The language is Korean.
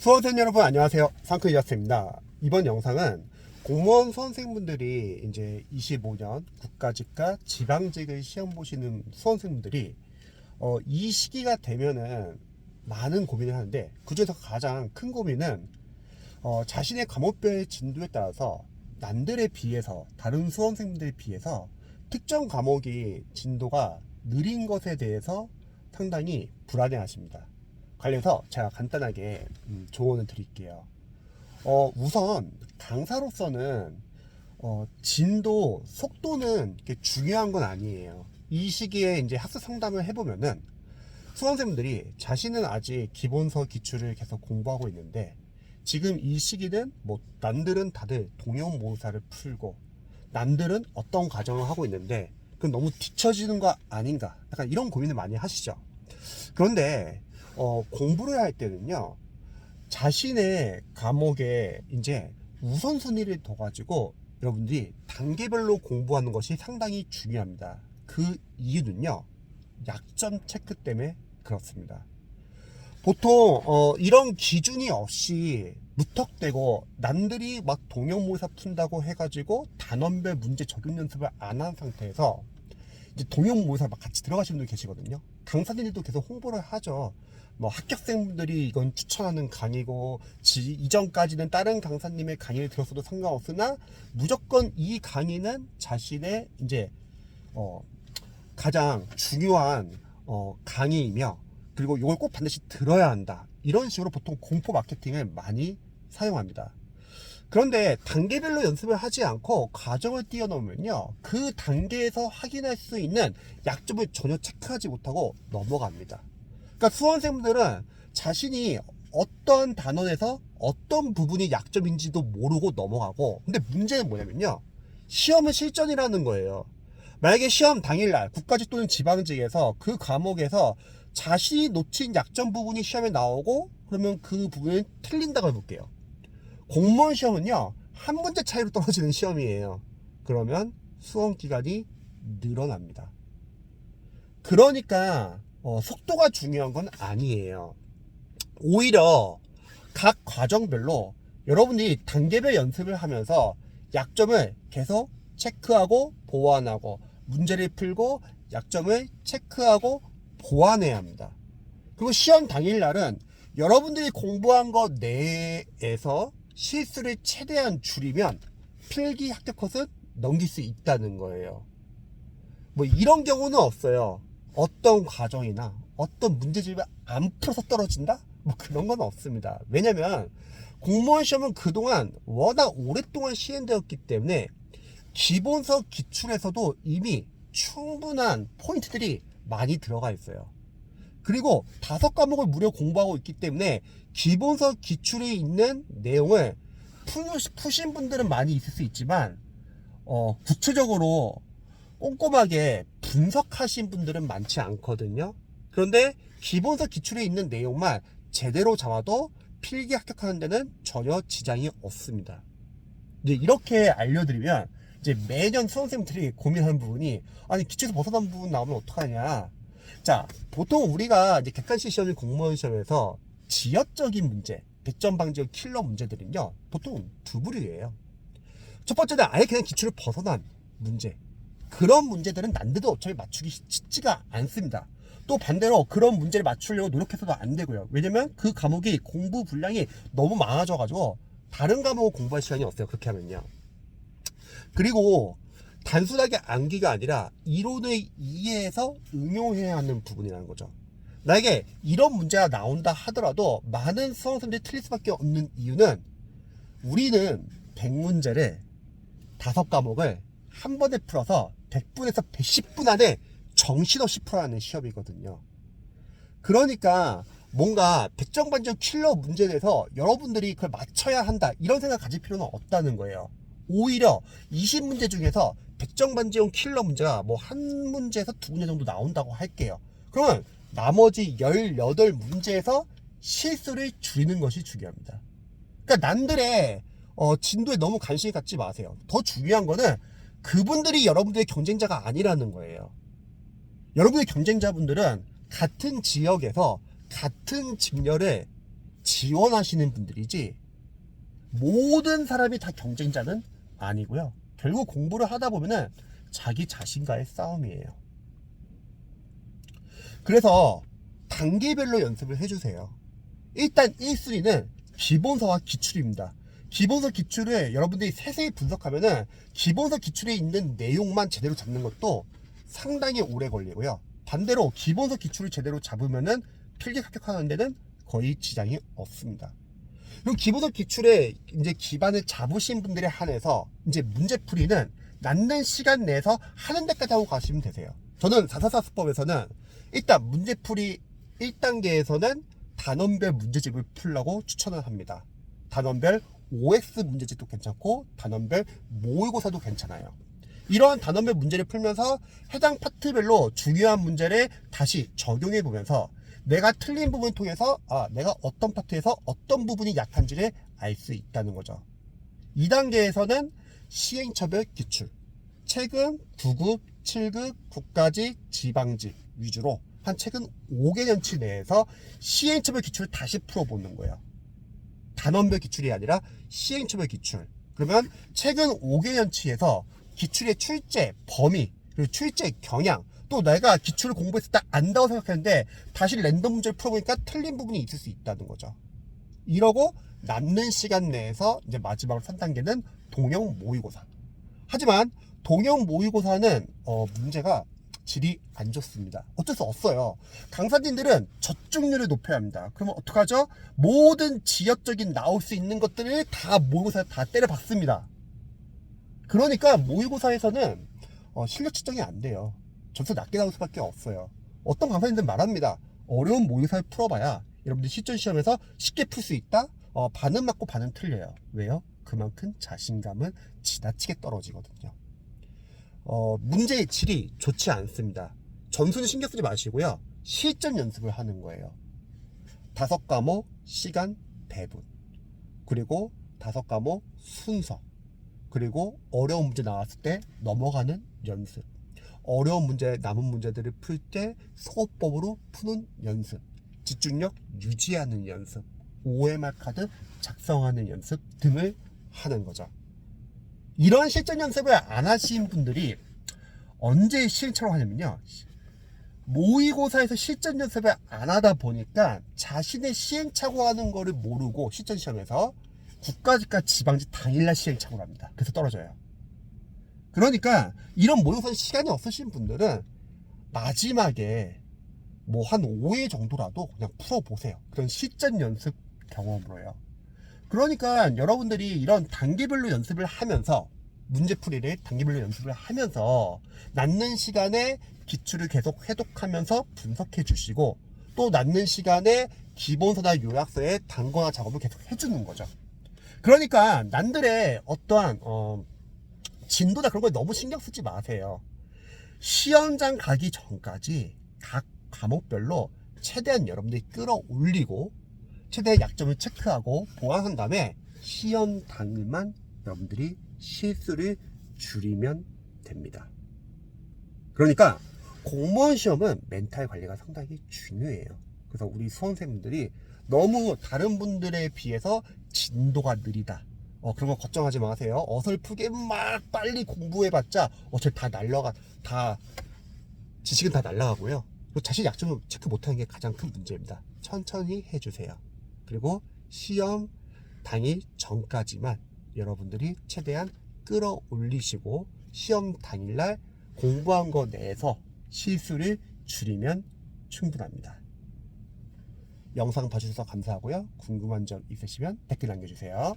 수험생 여러분 안녕하세요. 상크이자스입니다. 이번 영상은 공무원 수험생분들이 이제 25년 국가직과 지방직을 시험 보시는 수험생분들이 이 시기가 되면은 많은 고민을 하는데, 그중에서 가장 큰 고민은 자신의 과목별 진도에 따라서 남들에 비해서, 다른 수험생분들에 비해서 특정 과목이 진도가 느린 것에 대해서 상당히 불안해 하십니다. 관련해서 제가 간단하게 조언을 드릴게요. 우선 강사로서는 진도, 속도는 중요한 건 아니에요. 이 시기에 이제 학습 상담을 해보면은 수험생분들이 자신은 아직 기본서 기출을 계속 공부하고 있는데, 지금 이 시기는 뭐 남들은 다들 동형모의사를 풀고 남들은 어떤 과정을 하고 있는데 그건 너무 뒤처지는 거 아닌가, 약간 이런 고민을 많이 하시죠. 그런데 공부를 할 때는요, 자신의 과목에 이제 우선순위를 둬가지고 여러분들이 단계별로 공부하는 것이 상당히 중요합니다. 그 이유는요, 약점 체크 때문에 그렇습니다. 보통 이런 기준이 없이 무턱대고 남들이 막 동형모의사 푼다고 해가지고 단원별 문제 적용 연습을 안 한 상태에서 이제 동형모의사 막 같이 들어가시는 분들 계시거든요. 강사들도 계속 홍보를 하죠. 뭐 합격생분들이 이건 추천하는 강의고, 이전까지는 다른 강사님의 강의를 들었어도 상관없으나 무조건 이 강의는 자신의 이제 가장 중요한 강의이며, 그리고 이걸 꼭 반드시 들어야 한다, 이런 식으로 보통 공포 마케팅을 많이 사용합니다. 그런데 단계별로 연습을 하지 않고 과정을 뛰어넘으면요, 그 단계에서 확인할 수 있는 약점을 전혀 체크하지 못하고 넘어갑니다. 그러니까 수험생분들은 자신이 어떤 단원에서 어떤 부분이 약점인지도 모르고 넘어가고, 근데 문제는 뭐냐면요, 시험은 실전이라는 거예요. 만약에 시험 당일날 국가직 또는 지방직에서 그 과목에서 자신이 놓친 약점 부분이 시험에 나오고, 그러면 그 부분이 틀린다고 해볼게요. 공무원 시험은요, 한 문제 차이로 떨어지는 시험이에요. 그러면 수험 기간이 늘어납니다. 그러니까 속도가 중요한 건 아니에요. 오히려 각 과정별로 여러분들이 단계별 연습을 하면서 약점을 계속 체크하고 보완하고, 문제를 풀고 약점을 체크하고 보완해야 합니다. 그리고 시험 당일날은 여러분들이 공부한 것 내에서 실수를 최대한 줄이면 필기 합격 컷은 넘길 수 있다는 거예요. 뭐 이런 경우는 없어요. 어떤 과정이나 어떤 문제집을 안 풀어서 떨어진다? 뭐 그런 건 없습니다. 왜냐면 공무원 시험은 그동안 워낙 오랫동안 시행되었기 때문에 기본서 기출에서도 이미 충분한 포인트들이 많이 들어가 있어요. 그리고 5과목을 무려 공부하고 있기 때문에 기본서 기출에 있는 내용을 푸신 분들은 많이 있을 수 있지만 구체적으로 꼼꼼하게 분석하신 분들은 많지 않거든요. 그런데 기본서 기출에 있는 내용만 제대로 잡아도 필기 합격하는 데는 전혀 지장이 없습니다. 이제 이렇게 알려드리면 이제 매년 수험생들이 고민하는 부분이, 아니 기출에서 벗어난 부분 나오면 어떡하냐. 자, 보통 우리가 이제 객관식 시험인 공무원 시험에서 지역적인 문제, 100점 방지역 킬러 문제들은요, 보통 두 부류예요. 첫 번째는 아예 그냥 기출을 벗어난 문제. 그런 문제들은 난이도 어차피 맞추기 쉽지가 않습니다. 또 반대로 그런 문제를 맞추려고 노력해서도 안 되고요. 왜냐면 그 과목이 공부 분량이 너무 많아져가지고 다른 과목을 공부할 시간이 없어요, 그렇게 하면요. 그리고 단순하게 암기가 아니라 이론을 이해해서 응용해야 하는 부분이라는 거죠. 만약에 이런 문제가 나온다 하더라도 많은 수험생들이 틀릴 수밖에 없는 이유는, 우리는 100문제를 5과목을 한 번에 풀어서 100분에서 110분 안에 정신없이 풀어야 하는 시험이거든요. 그러니까 뭔가 100점 반점 킬러 문제에 대해서 여러분들이 그걸 맞춰야 한다, 이런 생각 가질 필요는 없다는 거예요. 오히려 20문제 중에서 100점 반지용 킬러 문제가 뭐 한 문제에서 2문제 정도 나온다고 할게요. 그러면 나머지 18문제에서 실수를 줄이는 것이 중요합니다. 그러니까 남들의 진도에 너무 관심이 갖지 마세요. 더 중요한 거는 그분들이 여러분들의 경쟁자가 아니라는 거예요. 여러분의 경쟁자분들은 같은 지역에서 같은 직렬을 지원하시는 분들이지 모든 사람이 다 경쟁자는 아니고요. 결국 공부를 하다 보면은 자기 자신과의 싸움이에요. 그래서 단계별로 연습을 해주세요. 일단 1순위는 기본서와 기출입니다. 기본서 기출을 여러분들이 세세히 분석하면은 기본서 기출에 있는 내용만 제대로 잡는 것도 상당히 오래 걸리고요. 반대로 기본서 기출을 제대로 잡으면은 필기 합격하는 데는 거의 지장이 없습니다. 그럼 기본서 기출에 이제 기반을 잡으신 분들에 한해서 이제 문제풀이는 낳는 시간 내에서 하는 데까지 하고 가시면 되세요. 저는 444 수법에서는 일단 문제풀이 1단계에서는 단원별 문제집을 풀라고 추천을 합니다. 단원별 OX 문제집도 괜찮고 단원별 모의고사도 괜찮아요. 이러한 단원별 문제를 풀면서 해당 파트별로 중요한 문제를 다시 적용해 보면서 내가 틀린 부분을 통해서 내가 어떤 파트에서 어떤 부분이 약한지를 알 수 있다는 거죠. 2단계에서는 시행처별 기출, 최근 9급, 7급, 국가직, 지방직 위주로 한 최근 5개년치 내에서 시행처별 기출을 다시 풀어보는 거예요. 단원별 기출이 아니라 시행처별 기출. 그러면 최근 5개년치에서 기출의 출제 범위, 그리고 출제 경향, 또 내가 기출을 공부했을 때 안다고 생각했는데 다시 랜덤 문제를 풀어보니까 틀린 부분이 있을 수 있다는 거죠. 이러고 남는 시간 내에서 이제 마지막으로 3단계는 동형 모의고사. 하지만 동형 모의고사는 문제가 질이 안 좋습니다. 어쩔 수 없어요. 강사님들은 적중률을 높여야 합니다. 그러면 어떡하죠? 모든 지역적인 나올 수 있는 것들을 다 모의고사에 다 때려박습니다. 그러니까 모의고사에서는 실력 측정이 안 돼요. 점수 낮게 나올 수밖에 없어요. 어떤 강사님들 말합니다. 어려운 모의고사를 풀어봐야 여러분들 실전시험에서 쉽게 풀 수 있다? 반은 맞고 반은 틀려요. 왜요? 그만큼 자신감은 지나치게 떨어지거든요. 문제의 질이 좋지 않습니다. 점수는 신경 쓰지 마시고요. 실전 연습을 하는 거예요. 5과목 시간 배분, 그리고 5과목 순서, 그리고 어려운 문제 나왔을 때 넘어가는 연습, 어려운 문제, 남은 문제들을 풀 때 소거법으로 푸는 연습, 집중력 유지하는 연습, OMR 카드 작성하는 연습 등을 하는 거죠. 이런 실전 연습을 안 하신 분들이 언제 시행착오를 하냐면요, 모의고사에서 실전 연습을 안 하다 보니까 자신의 시행착오하는 거를 모르고 실전 시험에서 국가직과 지방직 당일날 시행착오를 합니다. 그래서 떨어져요. 그러니까 이런 모의고사 시간이 없으신 분들은 마지막에 뭐 한 5회 정도라도 그냥 풀어보세요. 그런 실전 연습 경험으로요. 그러니까 여러분들이 이런 단계별로 연습을 하면서 문제풀이를 단계별로 연습을 하면서 낳는 시간에 기출을 계속 회독하면서 분석해 주시고, 또 낳는 시간에 기본서나 요약서에 단권화 작업을 계속 해주는 거죠. 그러니까 남들의 어떠한 진도나 그런 걸 너무 신경 쓰지 마세요. 시험장 가기 전까지 각 과목별로 최대한 여러분들이 끌어올리고 최대한 약점을 체크하고 보완한 다음에 시험 당일만 여러분들이 실수를 줄이면 됩니다. 그러니까 공무원 시험은 멘탈 관리가 상당히 중요해요. 그래서 우리 수험생분들이 너무 다른 분들에 비해서 진도가 느리다, 그런 거 걱정하지 마세요. 어설프게 막 빨리 공부해봤자 어차피 다 지식은 다 날라가고요. 자신 약점을 체크 못하는 게 가장 큰 문제입니다. 천천히 해주세요. 그리고 시험 당일 전까지만 여러분들이 최대한 끌어올리시고 시험 당일날 공부한 거 내에서 실수를 줄이면 충분합니다. 영상 봐주셔서 감사하고요. 궁금한 점 있으시면 댓글 남겨주세요.